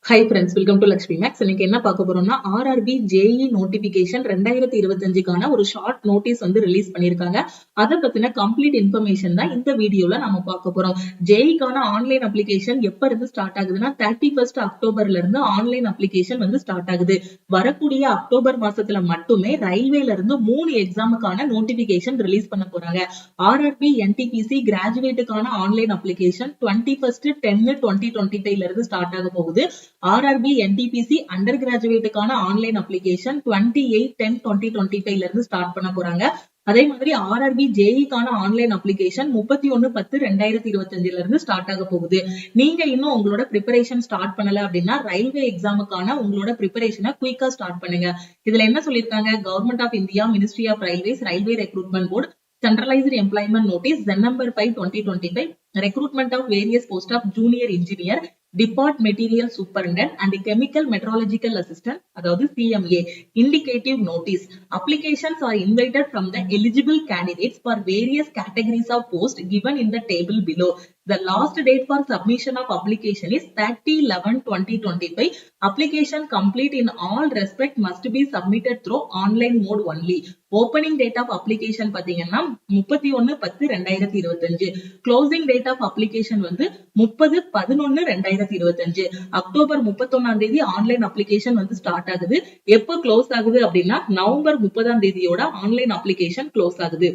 High friends, welcome to Lakshmi maths. இன்னைக்கு என்ன பார்க்க போறோம்னா, ஆர்ஆர்பி ஜேஇ நோட்டிபிகேஷன் 2025க்கான ஒரு ஷார்ட் நோட்டீஸ் வந்து ரிலீஸ் பண்ணிருக்காங்க. அதை பத்தின கம்ப்ளீட் இன்ஃபர்மேஷன் தான் இந்த வீடியோல நம்ம பார்க்க போறோம். ஜேஇக்கான ஆன்லைன் அப்ளிகேஷன் எப்ப இருந்து ஸ்டார்ட் ஆகுதுன்னா 31 அக்டோபர்ல இருந்து ஆன்லைன் அப்ளிகேஷன் வந்து ஸ்டார்ட் ஆகுது. வரக்கூடிய அக்டோபர் மாசத்துல மட்டுமே ரயில்வேல இருந்து 3 எக்ஸாமுக்கான நோட்டிபிகேஷன் ரிலீஸ் பண்ண போறாங்க. ஆர்ஆர்பி என்டிபிசி கிராஜுவேட்டுக்கான ஆன்லைன் அப்ளிகேஷன் 21/10/2025 இருந்து ஸ்டார்ட் ஆக போகுது. ஆர்ஆர்பி என்டிபிசி அண்டர் கிராஜுவேட்டுக்கான ஆன்லைன் அப்ளிகேஷன் 28/10/2025 இருந்து ஸ்டார்ட் பண்ண போறாங்க. அதே மாதிரி ஆர்ஆர்பி ஜேஇக்கான ஆன்லைன் அப்ளிகேஷன் 31/10/2025 இருந்து ஸ்டார்ட் ஆக போகுது. நீங்க இன்னும் உங்களோட ப்ரிப்பரேஷன் ஸ்டார்ட் பண்ணல அப்படின்னா ரயில்வே எக்ஸாமுக்கான உங்களோட ப்ரிப்பரேஷனை குயிக்கா ஸ்டார்ட் பண்ணுங்க. இதுல என்ன சொல்லிருக்காங்க, government of India, ministry of railways, railway recruitment board, Centralized Employment Notice, Zen number 5/2025, recruitment of various post of junior engineer, Depot Material Superintendent and Chemical Metrological Assistant, அதாவது CMA, indicative notice. Applications are invited from the eligible candidates for various categories of post given in the table below. The last date for submission of application is 30/11/2025. Application complete in all respect must be submitted through online mode only. Opening date of application பாத்தீங்கன்னா 31/10/2025. Closing date of application வந்து 30/11/2025. October 31 online application வந்து start ஆகுது. எப்போ close ஆகுது அப்படின்னா November 30 online application close ஆகுது.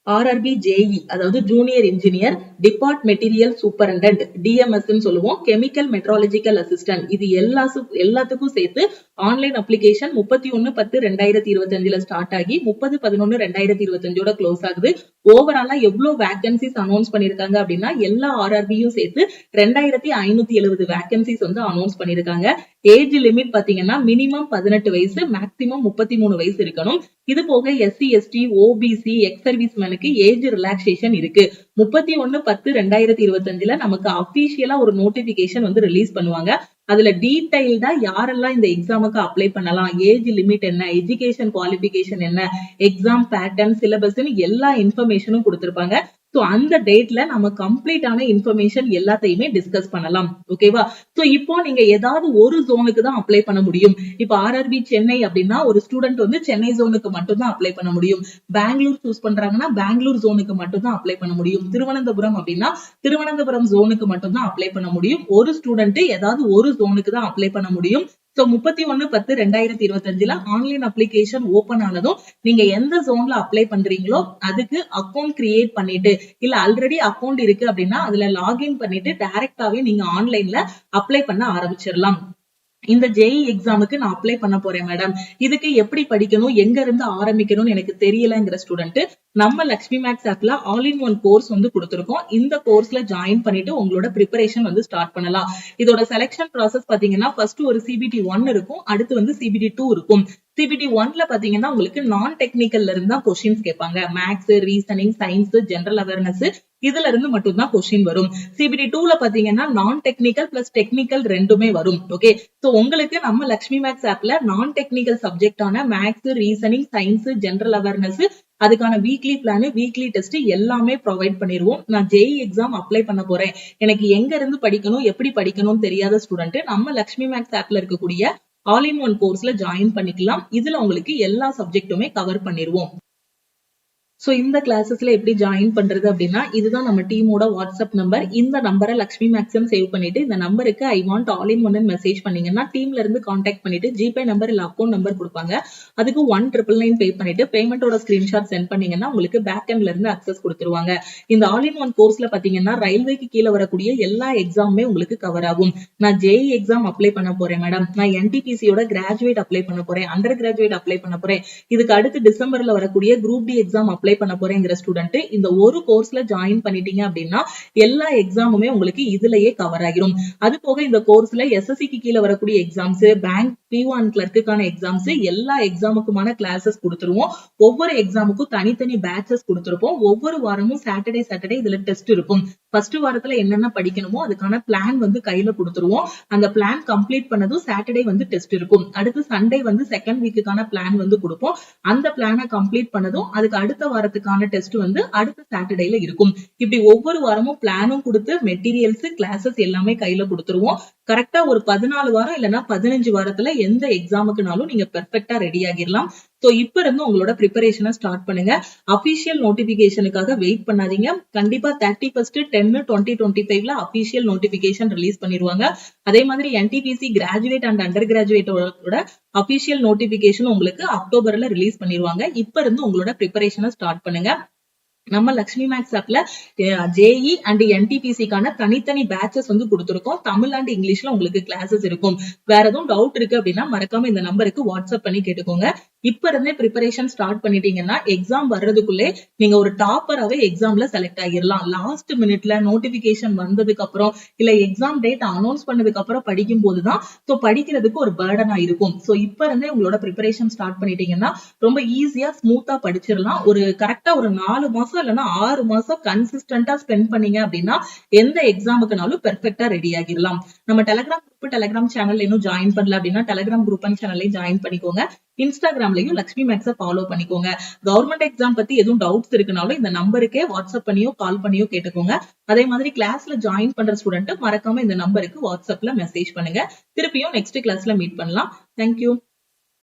RRB JE அதாவது junior engineer, depot material superintendent, DMS சொல்லுவோம், கெமிக்கல் மெட்ராலஜிக்கல் அசிஸ்டன்ட், இது எல்லாத்துக்கும் சேர்த்து ஆன்லைன் அப்ளிகேஷன் 31/10/2025 ஸ்டார்ட் ஆகி 30/11/2025 க்ளோஸ் ஆகுது. ஓவராலா எவ்வளவு வேகன்சிஸ் அனௌன்ஸ் பண்ணிருக்காங்க அப்படின்னா எல்லா ஆர்ஆர்பியும் சேர்த்து 2570 வேகன்சிஸ் வந்து அனௌன்ஸ் பண்ணிருக்காங்க. ஏஜ் லிமிட் பாத்தீங்கன்னா மினிமம் 18 வயசு, மேக்சிமம் 33 வயசு இருக்கணும். இது போக SC, ST, OBC, ex service மேனுக்கு ஏஜ் ரிலாக்சேஷன் இருக்கு. 31/10/2025 நமக்கு அபிஷியலா ஒரு நோட்டிபிகேஷன் வந்து ரிலீஸ் பண்ணுவாங்க. அதுல டீடைல்டா யாரெல்லாம் இந்த எக்ஸாமுக்கு அப்ளை பண்ணலாம், ஏஜ் லிமிட் என்ன, எஜுகேஷன் குவாலிபிகேஷன் என்ன, எக்ஸாம் பேட்டர்ன், சிலபஸ் எல்லா இன்ஃபர்மேஷனும் கொடுத்திருப்பாங்க. சோ அந்த டேட்ல நம்ம கம்ப்ளீட்டான இன்ஃபர்மேஷன் எல்லாத்தையுமே டிஸ்கஸ் பண்ணலாம். ஓகேவா? சோ இப்போ நீங்க ஏதாவது ஒரு ஜோனுக்கு தான் அப்ளை பண்ண முடியும். இப்போ ஆர்ஆர்பி சென்னை அப்படின்னா ஒரு ஸ்டூடெண்ட் வந்து சென்னை ஜோனுக்கு மட்டும் தான் அப்ளை பண்ண முடியும். பெங்களூர் சூஸ் பண்றாங்கன்னா பெங்களூர் ஜோனுக்கு மட்டும் தான் அப்ளை பண்ண முடியும். திருவனந்தபுரம் அப்படின்னா திருவனந்தபுரம் ஜோனுக்கு மட்டும் தான் அப்ளை பண்ண முடியும். ஒரு ஸ்டூடெண்ட் ஏதாவது ஒரு ஜோனுக்கு தான் அப்ளை பண்ண முடியும். சோ 31/10/2025 ஆன்லைன் அப்ளிகேஷன் ஓபன் ஆனதும் நீங்க எந்த ஜோன்ல அப்ளை பண்றீங்களோ அதுக்கு அக்கௌண்ட் கிரியேட் பண்ணிட்டு, இல்ல ஆல்ரெடி அக்கௌண்ட் இருக்கு அப்படின்னா அதுல லாகின் பண்ணிட்டு டைரக்டாவே நீங்க ஆன்லைன்ல அப்ளை பண்ண ஆரம்பிச்சிடலாம். இந்த ஜேஇ எக்ஸாமுக்கு நான் அப்ளை பண்ண போறேன் மேடம், இதுக்கு எப்படி படிக்கணும், எங்க இருந்து ஆரம்பிக்கணும்னு எனக்கு தெரியலங்கிற ஸ்டூடெண்ட் நம்ம லக்ஷ்மி மேக்ஸ் ஆப்ல ஆல் இன் ஒன் கோர்ஸ் வந்து கொடுத்திருக்கோம். இந்த கோர்ஸ்ல ஜாயின் பண்ணிட்டு உங்களோட ப்ரிப்பரேஷன் வந்து ஸ்டார்ட் பண்ணலாம். இதோட செலக்ஷன் ப்ராசஸ் பாத்தீங்கன்னா ஃபர்ஸ்ட் ஒரு CBT 1 இருக்கும், அடுத்து வந்து CBT 2 இருக்கும். CBT 1ல பாத்தீங்கன்னா உங்களுக்கு நான் டெக்னிக்கல்ல இருந்து தான் கொஸ்டின்ஸ் கேட்பாங்க. Maths, reasoning, science, general awareness இதுல இருந்து மட்டும் தான் கொஸ்டின் வரும். CBT 2ல பாத்தீங்கன்னா நான் டெக்னிக்கல் பிளஸ் டெக்னிக்கல் ரெண்டுமே வரும். ஓகே, சோ உங்களுக்கு நம்ம லக்ஷ்மி மேக்ஸ் ஆப்ல நான் டெக்னிக்கல் சப்ஜெக்டான maths, reasoning, science, general awareness அதுக்கான வீக்லி பிளான், வீக்லி டெஸ்ட் எல்லாமே ப்ரொவைட் பண்ணிடுவோம். நான் ஜேஇ எக்ஸாம் அப்ளை பண்ண போறேன், எனக்கு எங்க இருந்து படிக்கணும், எப்படி படிக்கணும்னு தெரியாத ஸ்டூடெண்ட் நம்ம லக்ஷ்மி மேக்ஸ் ஆப்ல இருக்கக்கூடிய ஆல் இன் ஒன் கோர்ஸ்ல ஜாயின் பண்ணிக்கலாம். இதுல உங்களுக்கு எல்லா சப்ஜெக்ட்டுமே கவர் பண்ணிடுவோம். சோ இந்த கிளாஸஸ்ல எப்படி ஜாயின் பண்றது அப்படின்னா இதுதான் நம்ம டீமோட வாட்ஸ்அப் நம்பர். இந்த நம்பரை லக்ஷ்மி மேக்ஸிம் சேவ் பண்ணிட்டு இந்த நம்பருக்கு I want all in one message பண்ணீங்கன்னா டீம்ல இருந்து கான்டாக்ட் பண்ணிட்டு ஜிபே நம்பர் இல்ல அக்கௌண்ட் நம்பர் கொடுப்பாங்க. அதுக்கு 1999 பே பண்ணிட்டு பேமெண்டோட ஸ்கிரீன்ஷாட் சென்ட் பண்ணீங்கன்னா உங்களுக்கு பேக் எண்ட்ல இருந்து அக்சஸ் கொடுத்துருவாங்க. இந்த ஆல் இன் ஒன் கோர்ஸ்ல பாத்தீங்கன்னா ரயில்வேக்கு கீழே வரக்கூடிய எல்லா எக்ஸாமுமே உங்களுக்கு கவர் ஆகும். நான் ஜேஇ எக்ஸாம் அப்ளை பண்ண போறேன் மேடம், நான் என்டிபிசியோட கிராஜுவேட் அப்ளை பண்ண போறேன், அண்டர் கிராஜுவேட் அப்ளை பண்ண போறேன், இதுக்கு அடுத்து டிசம்பர்ல வரக்கூடிய குரூப் டி எக்ஸாம் அப்ளை பண்ண போறேங்கிற ஸ்டூடெண்ட் இந்த ஒரு கோர்ஸ்ல ஜாயின் பண்ணிட்டீங்க அப்படின்னா எல்லா எக்ஸாமுமே உங்களுக்கு இதுலயே கவர் ஆகிரும். அது போக இந்த கோர்ஸ்ல எஸ்எஸ்சிக்கு கீழே வரக்கூடிய எக்ஸாம்ஸ், பேங்க், பிஓ அண்ட் கிளர்க்குக்கான எக்ஸாம்ஸ் எல்லா எக்ஸாமுக்குமான கிளாஸஸ் கொடுத்துருவோம். ஒவ்வொரு எக்ஸாமுக்கும் தனித்தனி பேட்சஸ் கொடுத்திருப்போம். ஒவ்வொரு வாரமும் சாட்டர்டே இதுல டெஸ்ட் இருக்கும். ஃபர்ஸ்ட் வாரத்துல என்னென்ன படிக்கணுமோ அதுக்கான பிளான் வந்து கையில கொடுத்துருவோம். அந்த பிளான் கம்ப்ளீட் பண்ணதும் சாட்டர்டே வந்து டெஸ்ட் இருக்கும். அடுத்து சண்டே வந்து செகண்ட் வீக்குக்கான பிளான் வந்து கொடுப்போம். அந்த பிளானை கம்ப்ளீட் பண்ணதும் அதுக்கு அடுத்த வாரத்துக்கான டெஸ்ட் வந்து அடுத்த சாட்டர்டேல இருக்கும். இப்படி ஒவ்வொரு வாரமும் பிளானும் கொடுத்து மெட்டீரியல்ஸ், கிளாஸஸ் எல்லாமே கையில கொடுத்துருவோம். கரெக்டா ஒரு 14 வாரம் இல்லைன்னா 15 வாரத்துல எந்த எக்ஸாமுக்குனாலும் நீங்க பெர்ஃபெக்டா ரெடி ஆகிடலாம். சோ இப்ப இருந்து உங்களோட ப்ரிப்பரேஷனை ஸ்டார்ட் பண்ணுங்க. அபிஷியல் நோட்டிபிகேஷனுக்காக வெயிட் பண்ணாதீங்க. கண்டிப்பா 31/10/2025 அபிஷியல் நோட்டிபிகேஷன் ரிலீஸ் பண்ணிடுவாங்க. அதே மாதிரி NTPC கிராஜுவேட் அண்ட் அண்டர் கிராஜுவேட்டோட அபிஷியல் நோட்டிபிகேஷன் உங்களுக்கு அக்டோபர்ல ரிலீஸ் பண்ணிடுவாங்க. இப்ப இருந்து உங்களோட ப்ரிப்பரேஷனை ஸ்டார்ட் பண்ணுங்க. நம்ம லக்ஷ்மி மேக்ஸ் ஆப்ல JE அண்ட் NTPCக்கான தனித்தனி பேட்சஸ் வந்து கொடுத்திருக்கோம். தமிழ் அண்ட் இங்கிலீஷ்ல உங்களுக்கு கிளாஸஸ் இருக்கும். வேற எதுவும் டவுட் இருக்கு அப்படின்னா மறக்காம இந்த நம்பருக்கு வாட்ஸ்அப் பண்ணி கேட்டுக்கோங்க. இப்ப இருந்தே ப்ரிப்பரேஷன் ஸ்டார்ட் பண்ணிட்டீங்கன்னா எக்ஸாம் வர்றதுக்குள்ளே நீங்க ஒரு டாப்பராவே எக்ஸாம்ல செலக்ட் ஆகிடலாம். லாஸ்ட் மினிட்ல நோட்டிபிகேஷன் வந்ததுக்கு அப்புறம் இல்ல எக்ஸாம் டேட் அனௌன்ஸ் பண்ணதுக்கு அப்புறம் படிக்கும் போதுதான் சோ படிக்கிறதுக்கு ஒரு பர்டனா இருக்கும். சோ இப்ப இருந்தே உங்களோட ப்ரிப்பரேஷன் ஸ்டார்ட் பண்ணிட்டீங்கன்னா ரொம்ப ஈஸியா ஸ்மூத்தா படிச்சிடலாம். ஒரு கரெக்டா ஒரு 4 மாசம் இல்லைன்னா 6 மாசம் கன்சிஸ்டன்டா ஸ்பெண்ட் பண்ணீங்க அப்படின்னா எந்த எக்ஸாமுக்குனாலும் பெர்ஃபெக்டா ரெடி ஆகிடலாம். நம்ம டெலிகிராம் சேனல் இன்னும் ஜாயின் பண்ணல அப்படின்னா டெலிகிராம் குரூப் அண்ட் சேனல்லையும் ஜாயின் பண்ணிக்கோங்க. இன்ஸ்டாகிராம்லயும் லக்ஷ்மி மேக்ஸை ஃபாலோ பண்ணிக்கோங்க. கவர்மெண்ட் எக்ஸாம் பத்தி எதுவும் டவுட்ஸ் இருக்குனாலும் இந்த நம்பருக்கே வாட்ஸ்அப் பண்ணியோ கால் பண்ணியோ கேட்டுக்கோங்க. அதே மாதிரி கிளாஸ்ல ஜாயின் பண்ற ஸ்டூடெண்ட் மறக்காம இந்த நம்பருக்கு வாட்ஸ்அப்ல மெசேஜ் பண்ணுங்க. திருப்பியும் நெக்ஸ்ட் கிளாஸ்ல மீட் பண்ணலாம். தேங்க்யூ.